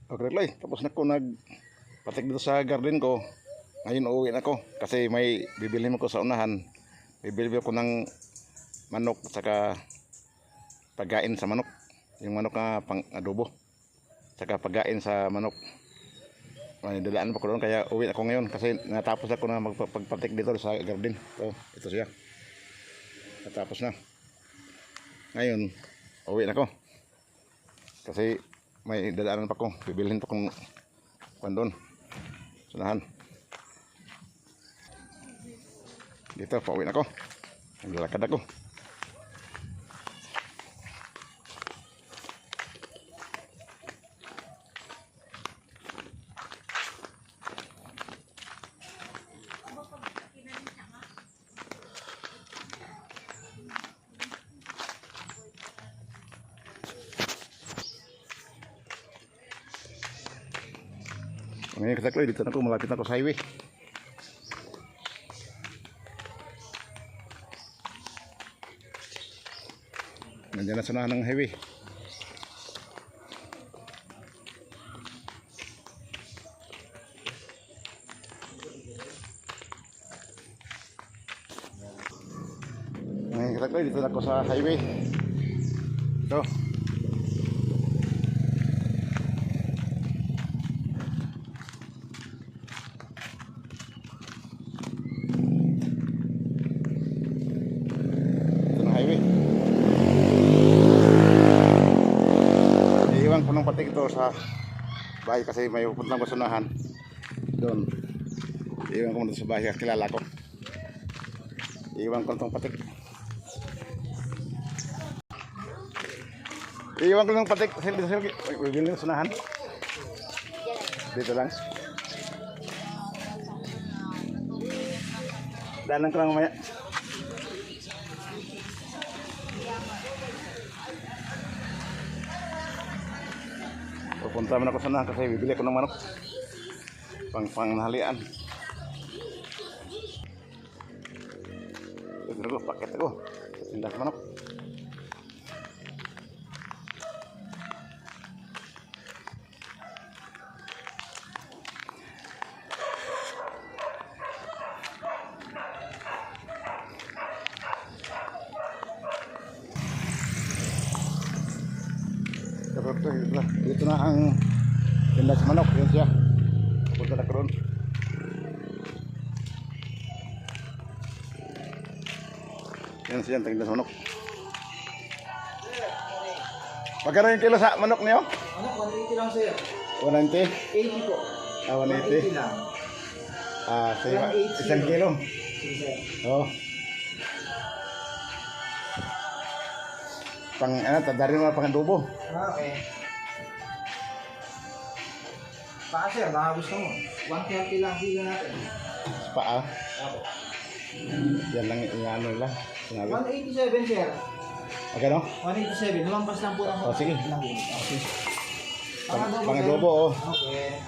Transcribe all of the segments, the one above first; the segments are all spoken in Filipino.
Okay, Loy. Tapos na ko nagpatik dito sa garden ko. Ngayon uuwi na ako kasi may bibilhin ko sa unahan. Bibili ko ng manok at saka pagkain sa manok. Yung manok na pang adobo. Saka pagkain sa manok. May dalaan pa ko doon kaya uwi ako ngayon kasi natapos ako na magpapatik dito sa garden. So, ito siya. Natapos na. Ngayon, uwi na ako. Kasi may dadaanan pa ko. Bibilhin pa kong doon. Sunahan. Dito, pauwi na ako. Naglalakad ako. Ngayon katakloy, dito na ako, malapit na ako sa highway. Nandiyan na sunahan ng highway. Ngayon katakloy, dito na ako sa highway. Ito. Highway. Iiwan ko ng patik ito sa bahay kasi may pupuntang basunahan doon. Iiwan ko muna sa bahay kasi kilala ko. Iiwan ko itong patik. Iiwan ko ng patik kasi dito sa basunahan. Dito lang. Daanan ko lang mamaya. Pupunta man ako sana kasi bibili ako ng manok panghalian. Bibili ko paket ako tinda sa manok. Dito na ang tinda sa manok, yun siya. Punta na karon. Yan siya ang tinda sa manok. Magkano yung kilo sa manok niyo? Manok, 180 lang sir. 190? 80 po. 180 lang. Sige, isang kilo. Sige sir. Oo. Tadarin mo pang adobo. Okay. Paa sir, baka gusto mo. 130 lang kilo natin. Paa? Opo. Yan lang yung ano nila. Sinabi. 187 sir. Magkano? 187. Lumampas lang po ang Sige. Okay. Pang adobo, oh. Okay.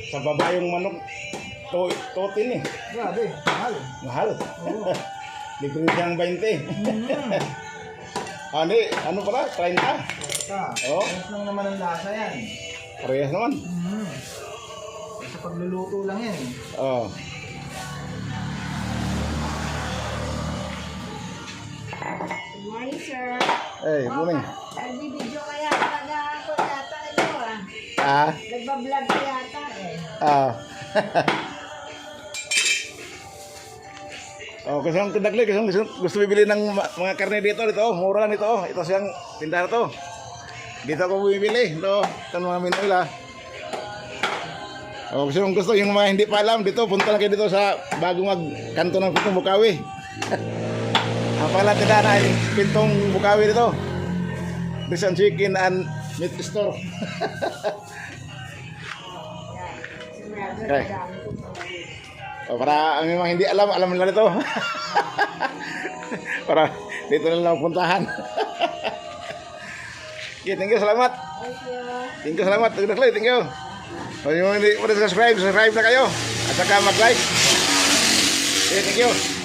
Sa baba yung manok, totin eh. Grabe, mahal. Mahal. Oo. Libre siyang 20. Ano pala? 30? Basta. Oo. Ayos lang naman ang lasa yan. Parehas naman. Sa pagluluto lang yan. Oo. Good morning, sir. Hey, morning. Nagbibideo ka yata ako yata ito ah. Nagbablog ka yata eh. Oh, kasi ang tindagli, kasi gusto bibili ng mga karne dito, mura lang dito. Ito siyang tindahan to. Dito ako bumibili. Ito mga Minoy la. Oh, kasi kung gusto yung mga hindi pa alam dito, punta lang kayo dito sa bagong kanto ng Pintong Bukawi. Ang pangalan tindahan ay Pintong Bukawi dito. Fish and Chicken and Meat Store. Okay. Oh, para ang mga hindi alam nila ito. Para dito na lang puntahan. Okay, thank you, salamat. Thank you, salamat. Thank you. O yung hindi mo na subscribe na kayo. At saka mag-like. Okay, thank you.